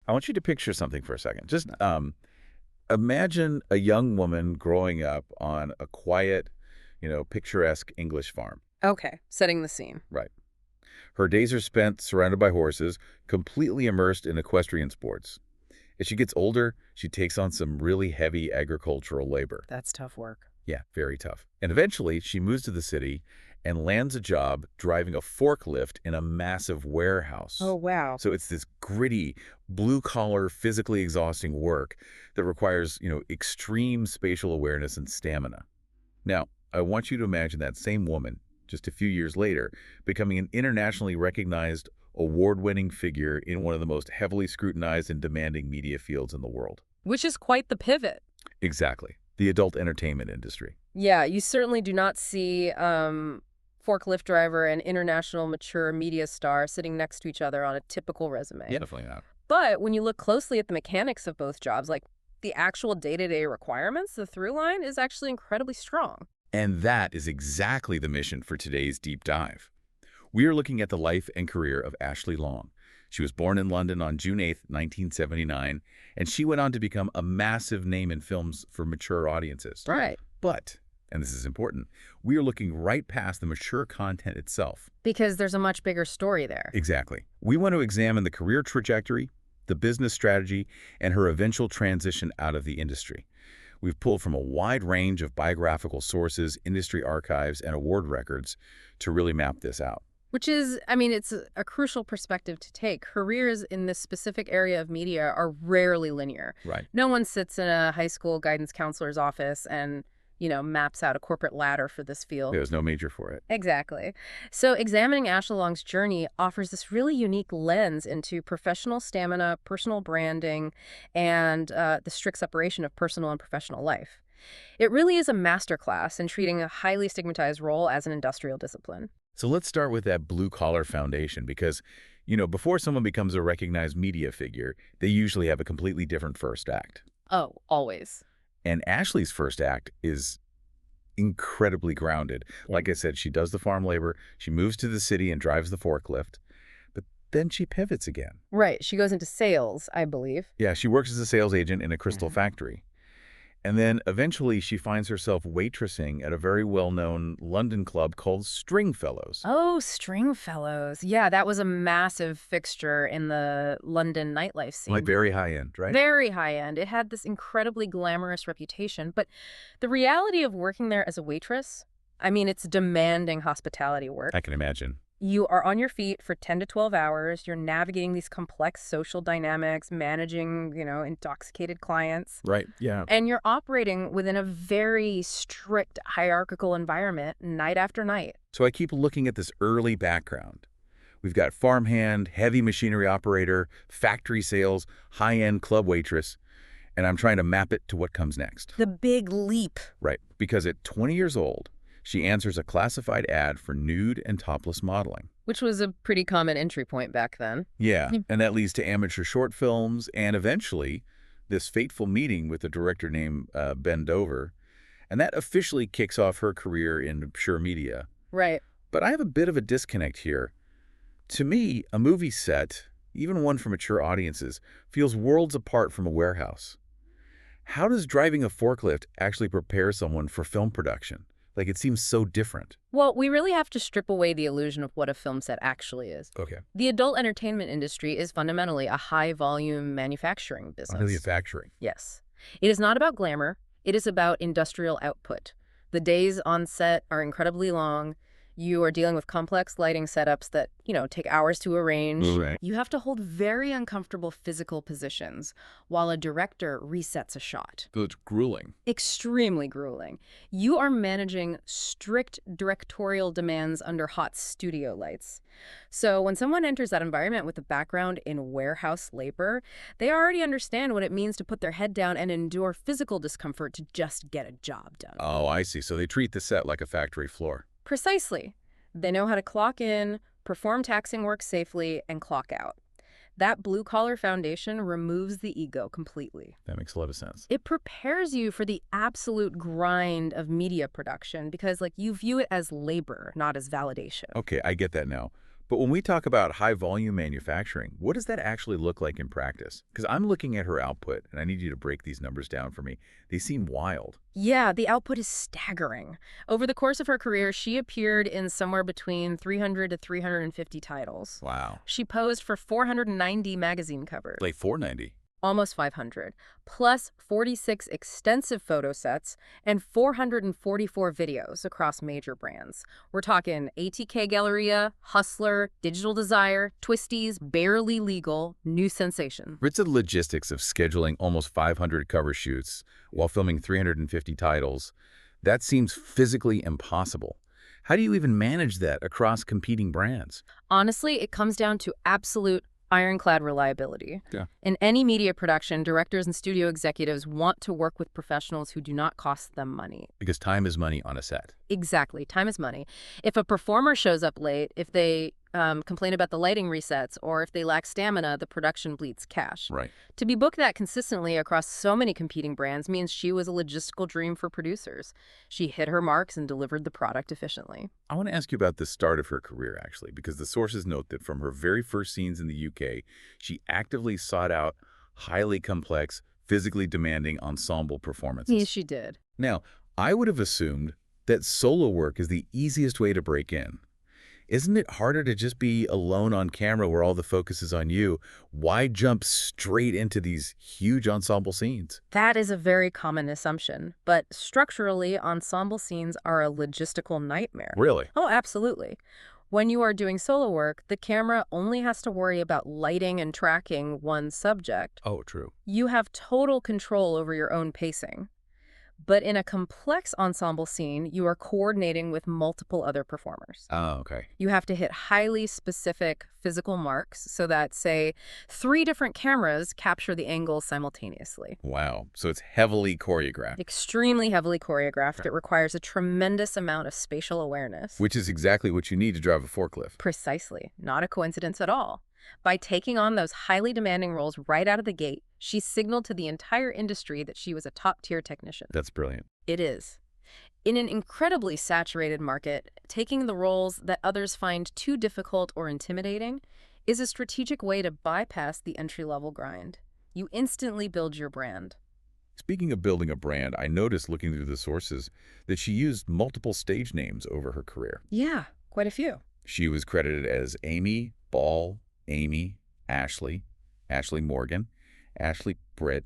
I want you to picture something for a second. Just imagine a young woman growing up on a quiet, picturesque English farm. Okay, setting the scene. Right. Her days are spent surrounded by horses, completely immersed in equestrian sports. As she gets older, she takes on some really heavy agricultural labor. That's tough work. Yeah, very tough. And eventually, she moves to the city and lands a job driving a forklift in a massive warehouse. Oh, wow. So it's this gritty, blue-collar, physically exhausting work that requires, extreme spatial awareness and stamina. Now, I want you to imagine that same woman, just a few years later, becoming an internationally recognized, award-winning figure in one of the most heavily scrutinized and demanding media fields in the world. Which is quite the pivot. Exactly. The adult entertainment industry. Yeah, you certainly do not see forklift driver and international mature media star sitting next to each other on a typical resume. Yeah, definitely not. But when you look closely at the mechanics of both jobs, like the actual day-to-day requirements, the through line is actually incredibly strong. And that is exactly the mission for today's deep dive. We are looking at the life and career of Ashley Long. She was born in London on June 8, 1979, and she went on to become a massive name in films for mature audiences. Right. But, and this is important, we are looking right past the mature content itself. Because there's a much bigger story there. Exactly. We want to examine the career trajectory, the business strategy, and her eventual transition out of the industry. We've pulled from a wide range of biographical sources, industry archives, and award records to really map this out. Which is, it's a crucial perspective to take. Careers in this specific area of media are rarely linear. Right. No one sits in a high school guidance counselor's office and, maps out a corporate ladder for this field. There's no major for it. Exactly. So examining Ashley Long's journey offers this really unique lens into professional stamina, personal branding, and the strict separation of personal and professional life. It really is a masterclass in treating a highly stigmatized role as an industrial discipline. So let's start with that blue-collar foundation because, before someone becomes a recognized media figure, they usually have a completely different first act. Oh, always. And Ashley's first act is incredibly grounded. Like I said, she does the farm labor, she moves to the city and drives the forklift, but then she pivots again. Right. She goes into sales, I believe. Yeah, she works as a sales agent in a crystal factory. And then eventually she finds herself waitressing at a very well-known London club called Stringfellows. Oh, Stringfellows. Yeah, that was a massive fixture in the London nightlife scene. Like very high-end, right? Very high-end. It had this incredibly glamorous reputation. But the reality of working there as a waitress, it's demanding hospitality work. I can imagine. You are on your feet for 10 to 12 hours. You're navigating these complex social dynamics, managing, intoxicated clients. Right, yeah. And you're operating within a very strict hierarchical environment night after night. So I keep looking at this early background. We've got farmhand, heavy machinery operator, factory sales, high-end club waitress, and I'm trying to map it to what comes next. The big leap. Right, because at 20 years old, she answers a classified ad for nude and topless modeling. Which was a pretty common entry point back then. Yeah, and that leads to amateur short films and eventually this fateful meeting with a director named Ben Dover. And that officially kicks off her career in pure media. Right. But I have a bit of a disconnect here. To me, a movie set, even one for mature audiences, feels worlds apart from a warehouse. How does driving a forklift actually prepare someone for film production? Like, it seems so different. Well, we really have to strip away the illusion of what a film set actually is. Okay. The adult entertainment industry is fundamentally a high-volume manufacturing business. Manufacturing. Yes. It is not about glamour. It is about industrial output. The days on set are incredibly long. You are dealing with complex lighting setups that, take hours to arrange. Right. You have to hold very uncomfortable physical positions while a director resets a shot. So it's grueling. Extremely grueling. You are managing strict directorial demands under hot studio lights. So when someone enters that environment with a background in warehouse labor, they already understand what it means to put their head down and endure physical discomfort to just get a job done. Oh, I see. So they treat the set like a factory floor. Precisely. They know how to clock in, perform taxing work safely, and clock out. That blue-collar foundation removes the ego completely. That makes a lot of sense. It prepares you for the absolute grind of media production because, you view it as labor, not as validation. Okay, I get that now. But when we talk about high-volume manufacturing, what does that actually look like in practice? Because I'm looking at her output, and I need you to break these numbers down for me. They seem wild. Yeah, the output is staggering. Over the course of her career, she appeared in somewhere between 300 to 350 titles. Wow. She posed for 490 magazine covers. Like 490. Almost 500, plus 46 extensive photo sets and 444 videos across major brands. We're talking ATK Galleria, Hustler, Digital Desire, Twisties, Barely Legal, New Sensation. It's the logistics of scheduling almost 500 cover shoots while filming 350 titles. That seems physically impossible. How do you even manage that across competing brands? Honestly, it comes down to absolute ironclad reliability. Yeah. In any media production, directors and studio executives want to work with professionals who do not cost them money. Because time is money on a set. Exactly. Time is money. If a performer shows up late, if they complain about the lighting resets, or if they lack stamina, the production bleeds cash. Right. To be booked that consistently across so many competing brands means she was a logistical dream for producers. She hit her marks and delivered the product efficiently. I want to ask you about the start of her career, actually, because the sources note that from her very first scenes in the UK, she actively sought out highly complex, physically demanding ensemble performances. Yes, she did. Now, I would have assumed that solo work is the easiest way to break in. Isn't it harder to just be alone on camera where all the focus is on you? Why jump straight into these huge ensemble scenes? That is a very common assumption, but structurally, ensemble scenes are a logistical nightmare. Really? Oh, absolutely. When you are doing solo work, the camera only has to worry about lighting and tracking one subject. Oh, true. You have total control over your own pacing. But in a complex ensemble scene, you are coordinating with multiple other performers. Oh, okay. You have to hit highly specific physical marks so that, say, 3 different cameras capture the angles simultaneously. Wow. So it's heavily choreographed. Extremely heavily choreographed. It requires a tremendous amount of spatial awareness. Which is exactly what you need to drive a forklift. Precisely. Not a coincidence at all. By taking on those highly demanding roles right out of the gate, she signaled to the entire industry that she was a top-tier technician. That's brilliant. It is. In an incredibly saturated market, taking the roles that others find too difficult or intimidating is a strategic way to bypass the entry-level grind. You instantly build your brand. Speaking of building a brand, I noticed looking through the sources that she used multiple stage names over her career. Yeah, quite a few. She was credited as Amy, Ball, Amy, Ashley, Ashley Morgan, Ashley Britt,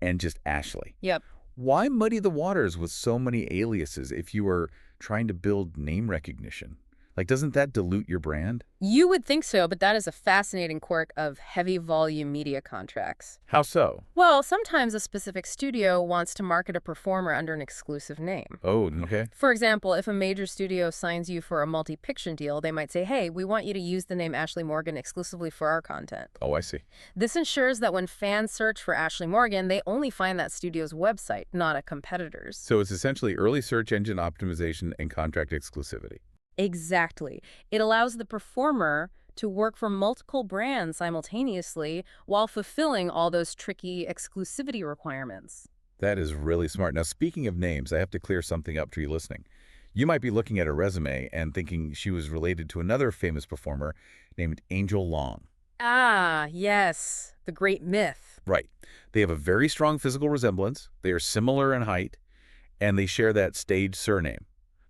and just Ashley. Yep. Why muddy the waters with so many aliases if you are trying to build name recognition? Like, doesn't that dilute your brand? You would think so, but that is a fascinating quirk of heavy volume media contracts. How so? Well, sometimes a specific studio wants to market a performer under an exclusive name. Oh, okay. For example, if a major studio signs you for a multi-picture deal, they might say, hey, we want you to use the name Ashley Morgan exclusively for our content. Oh, I see. This ensures that when fans search for Ashley Morgan, they only find that studio's website, not a competitor's. So it's essentially early search engine optimization and contract exclusivity. Exactly. It allows the performer to work for multiple brands simultaneously while fulfilling all those tricky exclusivity requirements. That is really smart. Now, speaking of names, I have to clear something up for you listening. You might be looking at her resume and thinking she was related to another famous performer named Angel Long. Ah, yes. The great myth. Right. They have a very strong physical resemblance. They are similar in height, and they share that stage surname.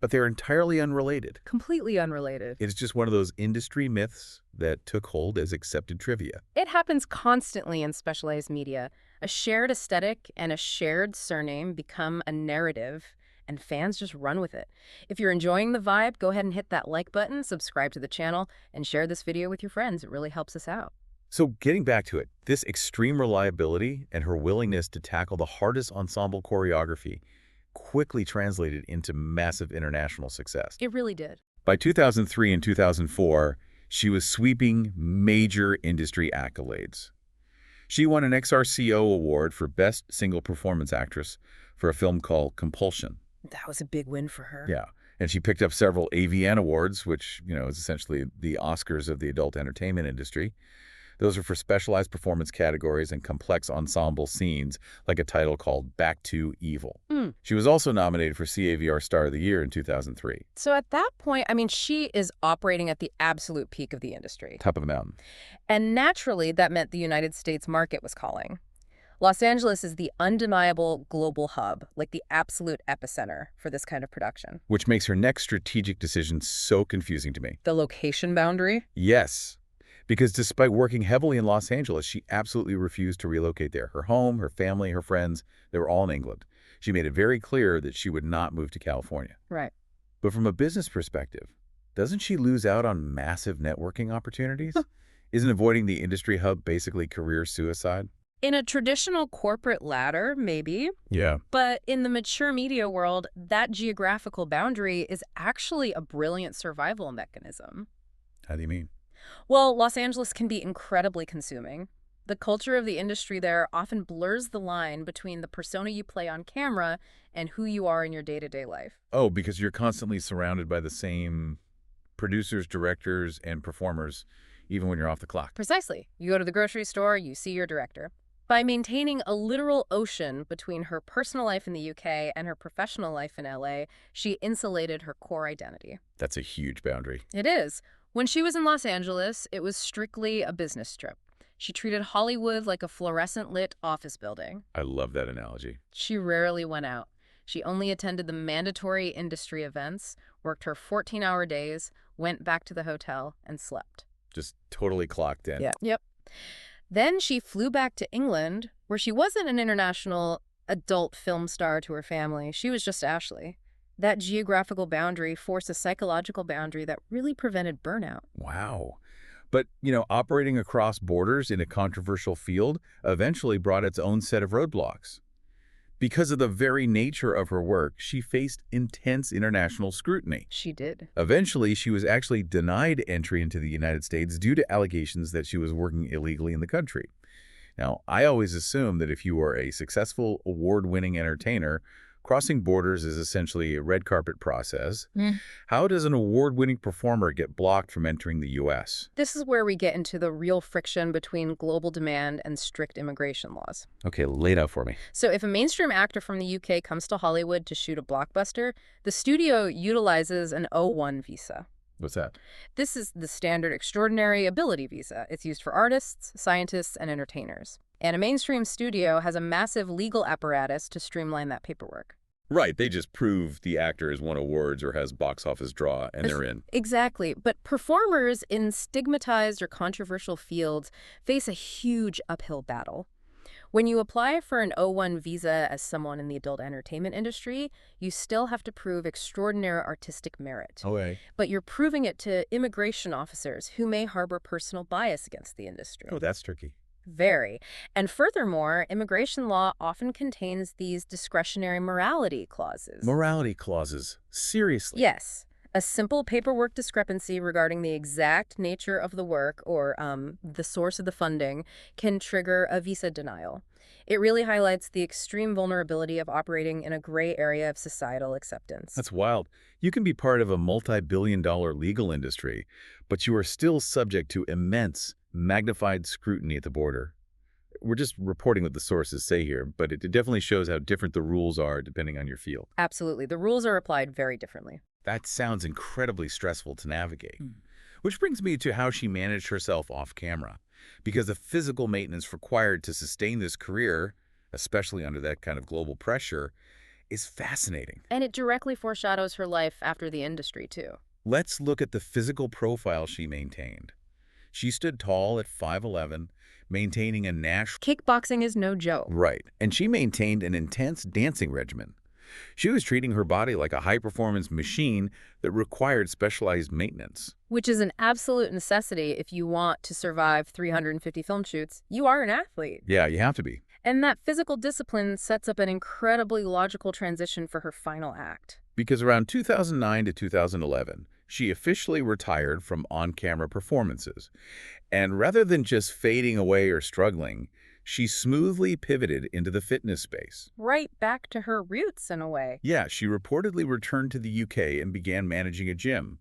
But they're entirely unrelated. Completely unrelated. It's just one of those industry myths that took hold as accepted trivia. It happens constantly in specialized media. A shared aesthetic and a shared surname become a narrative, and fans just run with it. If you're enjoying the vibe, go ahead and hit that like button, subscribe to the channel, and share this video with your friends. It really helps us out. So getting back to it, this extreme reliability and her willingness to tackle the hardest ensemble choreography quickly translated into massive international success. It really did. By 2003 and 2004, she was sweeping major industry accolades. She won an XRCO award for Best Single Performance Actress for a film called Compulsion. That was a big win for her. Yeah, and she picked up several AVN awards, which, is essentially the Oscars of the adult entertainment industry. Those are for specialized performance categories and complex ensemble scenes, like a title called Back to Evil. Hmm. She was also nominated for CAVR Star of the Year in 2003. So at that point, I mean, she is operating at the absolute peak of the industry. Top of the mountain. And naturally, that meant the United States market was calling. Los Angeles is the undeniable global hub, like the absolute epicenter for this kind of production. Which makes her next strategic decision so confusing to me. The location boundary? Yes, because despite working heavily in Los Angeles, she absolutely refused to relocate there. Her home, her family, her friends, they were all in England. She made it very clear that she would not move to California. Right. But from a business perspective, doesn't she lose out on massive networking opportunities? Isn't avoiding the industry hub basically career suicide? In a traditional corporate ladder, maybe. Yeah. But in the mature media world, that geographical boundary is actually a brilliant survival mechanism. How do you mean? Well, Los Angeles can be incredibly consuming. The culture of the industry there often blurs the line between the persona you play on camera and who you are in your day-to-day life. Oh, because you're constantly surrounded by the same producers, directors, and performers, even when you're off the clock. Precisely. You go to the grocery store, you see your director. By maintaining a literal ocean between her personal life in the UK and her professional life in LA, she insulated her core identity. That's a huge boundary. It is. When she was in Los Angeles, it was strictly a business trip. She treated Hollywood like a fluorescent-lit office building. I love that analogy. She rarely went out. She only attended the mandatory industry events, worked her 14-hour days, went back to the hotel, and slept. Just totally clocked in. Yeah. Yep. Then she flew back to England, where she wasn't an international adult film star to her family. She was just Ashley. That geographical boundary forced a psychological boundary that really prevented burnout. Wow. But, operating across borders in a controversial field eventually brought its own set of roadblocks. Because of the very nature of her work, she faced intense international scrutiny. She did. Eventually, she was actually denied entry into the United States due to allegations that she was working illegally in the country. Now, I always assume that if you are a successful, award-winning entertainer, crossing borders is essentially a red carpet process. How does an award-winning performer get blocked from entering the U.S.? This is where we get into the real friction between global demand and strict immigration laws. Okay, lay it out for me. So if a mainstream actor from the UK comes to Hollywood to shoot a blockbuster, the studio utilizes an O1 visa. What's that? This is the standard extraordinary ability visa. It's used for artists, scientists, and entertainers. And a mainstream studio has a massive legal apparatus to streamline that paperwork. Right, they just prove the actor has won awards or has box office draw, and they're in. Exactly. But performers in stigmatized or controversial fields face a huge uphill battle. When you apply for an O1 visa as someone in the adult entertainment industry, you still have to prove extraordinary artistic merit. Okay. But you're proving it to immigration officers who may harbor personal bias against the industry. Oh, that's tricky. Very. And furthermore, immigration law often contains these discretionary morality clauses. Morality clauses. Seriously? Yes. A simple paperwork discrepancy regarding the exact nature of the work or the source of the funding can trigger a visa denial. It really highlights the extreme vulnerability of operating in a gray area of societal acceptance. That's wild. You can be part of a multi-billion-dollar legal industry, but you are still subject to immense, magnified scrutiny at the border. We're just reporting what the sources say here, but it definitely shows how different the rules are depending on your field. Absolutely. The rules are applied very differently. That sounds incredibly stressful to navigate. Which brings me to how she managed herself off camera. Because the physical maintenance required to sustain this career, especially under that kind of global pressure, is fascinating. And it directly foreshadows her life after the industry, too. Let's look at the physical profile she maintained. She stood tall at 5'11", maintaining a national... Kickboxing is no joke. Right. And she maintained an intense dancing regimen. She was treating her body like a high-performance machine that required specialized maintenance. Which is an absolute necessity if you want to survive 350 film shoots. You are an athlete. Yeah, you have to be. And that physical discipline sets up an incredibly logical transition for her final act. Because around 2009 to 2011, she officially retired from on-camera performances. And rather than just fading away or struggling, she smoothly pivoted into the fitness space. Right back to her roots, in a way. Yeah, she reportedly returned to the UK and began managing a gym.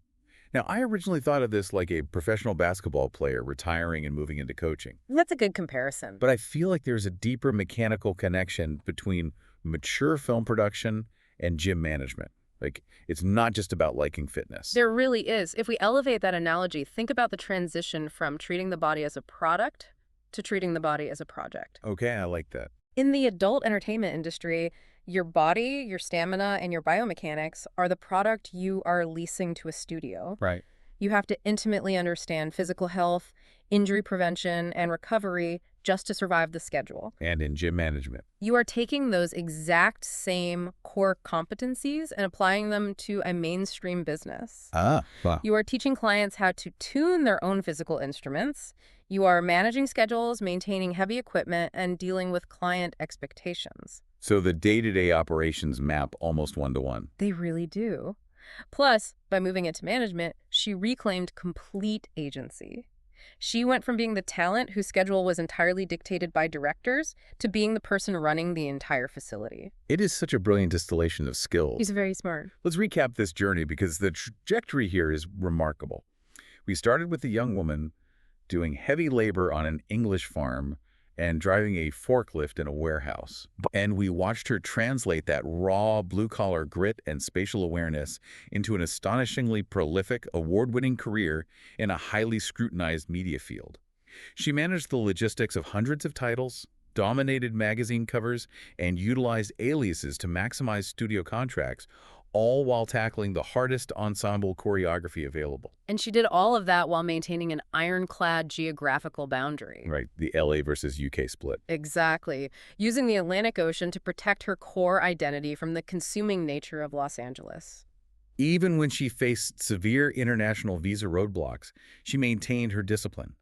Now, I originally thought of this like a professional basketball player retiring and moving into coaching. That's a good comparison. But I feel like there's a deeper mechanical connection between mature film production and gym management. Like, it's not just about liking fitness. There really is. If we elevate that analogy, think about the transition from treating the body as a product to treating the body as a project. Okay, I like that. In the adult entertainment industry, your body, your stamina, and your biomechanics are the product you are leasing to a studio. Right. You have to intimately understand physical health, injury prevention, and recovery just to survive the schedule. And in gym management. You are taking those exact same core competencies and applying them to a mainstream business. Wow. You are teaching clients how to tune their own physical instruments. You are managing schedules, maintaining heavy equipment, and dealing with client expectations. So the day-to-day operations map almost one-to-one. They really do. Plus, by moving into management, she reclaimed complete agency. She went from being the talent whose schedule was entirely dictated by directors to being the person running the entire facility. It is such a brilliant distillation of skills. She's very smart. Let's recap this journey because the trajectory here is remarkable. We started with a young woman doing heavy labor on an English farm and driving a forklift in a warehouse. And we watched her translate that raw blue-collar grit and spatial awareness into an astonishingly prolific, award-winning career in a highly scrutinized media field. She managed the logistics of hundreds of titles, dominated magazine covers, and utilized aliases to maximize studio contracts, all while tackling the hardest ensemble choreography available. And she did all of that while maintaining an ironclad geographical boundary. Right, the LA versus UK split. Exactly. Using the Atlantic Ocean to protect her core identity from the consuming nature of Los Angeles. Even when she faced severe international visa roadblocks, she maintained her discipline.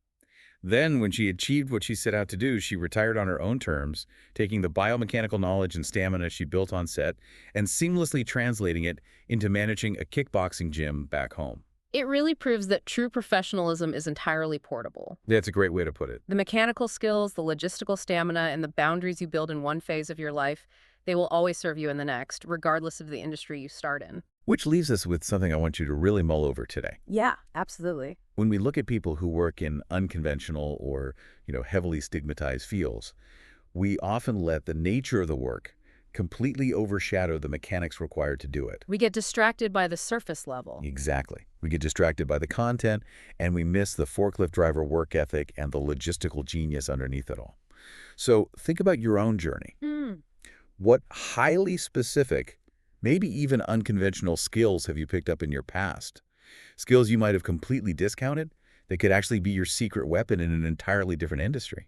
Then, when she achieved what she set out to do, she retired on her own terms, taking the biomechanical knowledge and stamina she built on set and seamlessly translating it into managing a kickboxing gym back home. It really proves that true professionalism is entirely portable. That's a great way to put it. The mechanical skills, the logistical stamina, and the boundaries you build in one phase of your life, they will always serve you in the next, regardless of the industry you start in. Which leaves us with something I want you to really mull over today. Yeah, absolutely. When we look at people who work in unconventional or, heavily stigmatized fields, we often let the nature of the work completely overshadow the mechanics required to do it. We get distracted by the surface level. Exactly. We get distracted by the content, and we miss the forklift driver work ethic and the logistical genius underneath it all. So think about your own journey. What highly specific, maybe even unconventional skills have you picked up in your past? Skills you might have completely discounted that could actually be your secret weapon in an entirely different industry.